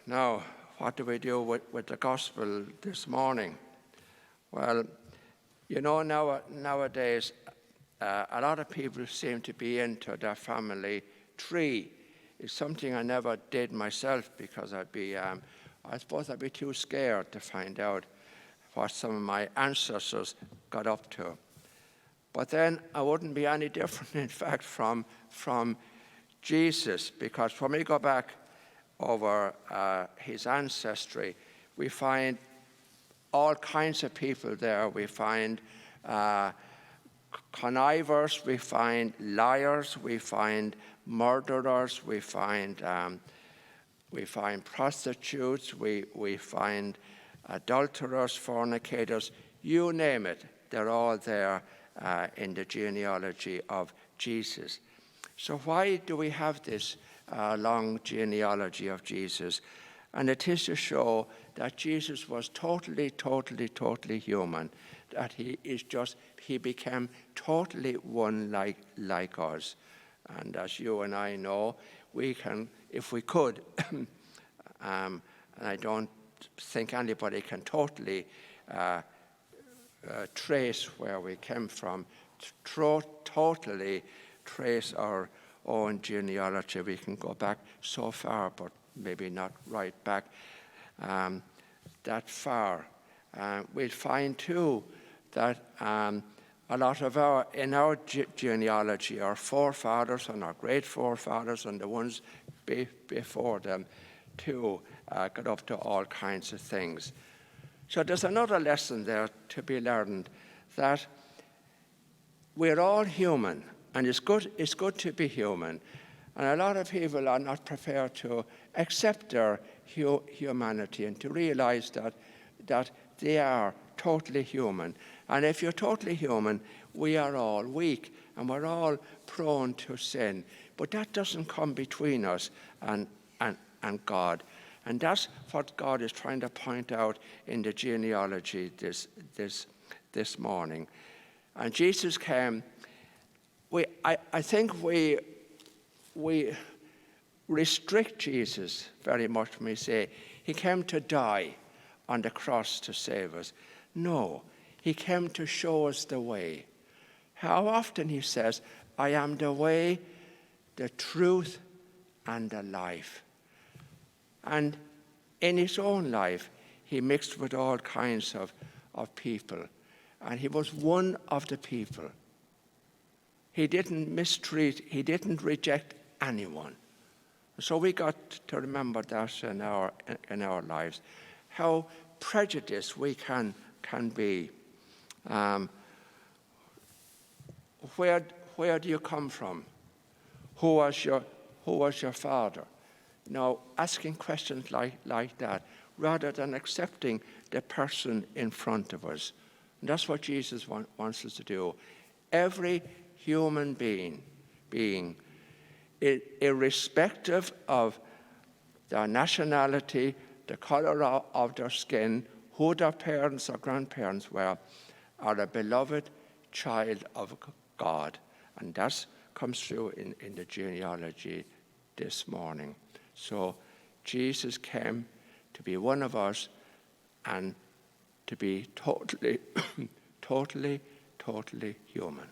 Now, what do we do with the gospel this morning? Well, nowadays, a lot of people seem to be into their family tree. It's something I never did myself because I suppose I'd be too scared to find out what some of my ancestors got up to. But then I wouldn't be any different, in fact, from Jesus, because when we go back over his ancestry, we find all kinds of people there. We find connivers, we find liars, we find murderers, we find prostitutes, we find adulterers, fornicators, you name it. They're all there in the genealogy of Jesus. So why do we have this long genealogy of Jesus? And it is to show that Jesus was totally human, that he became totally one like us. And as you and I know, we can, if we could, and I don't think anybody can totally trace where we came from, totally trace our own genealogy. We can go back so far, but maybe not right back that far. We'll find too that a lot of in our genealogy, our forefathers and our great forefathers and the ones before them too got up to all kinds of things. So there's another lesson there to be learned, that we're all human, and it's good to be human. And a lot of people are not prepared to accept their humanity and to realize that they are totally human. And if you're totally human, we are all weak and we're all prone to sin. But that doesn't come between us and God. And that's what God is trying to point out in the genealogy this morning. And Jesus came. I think we restrict Jesus very much when we say he came to die on the cross to save us. No, he came to show us the way. How often he says, I am the way, the truth, and the life. And in his own life, he mixed with all kinds of people. And he was one of the people. He didn't mistreat, he didn't reject anyone. So we got to remember that in our lives, how prejudiced we can be. Where do you come from? Who was your father? Now, asking questions like that, rather than accepting the person in front of us. And that's what Jesus wants us to do. Every human being, irrespective of their nationality, the color of their skin, who their parents or grandparents were, are a beloved child of God. And that comes through in the genealogy this morning. So Jesus came to be one of us and to be totally human.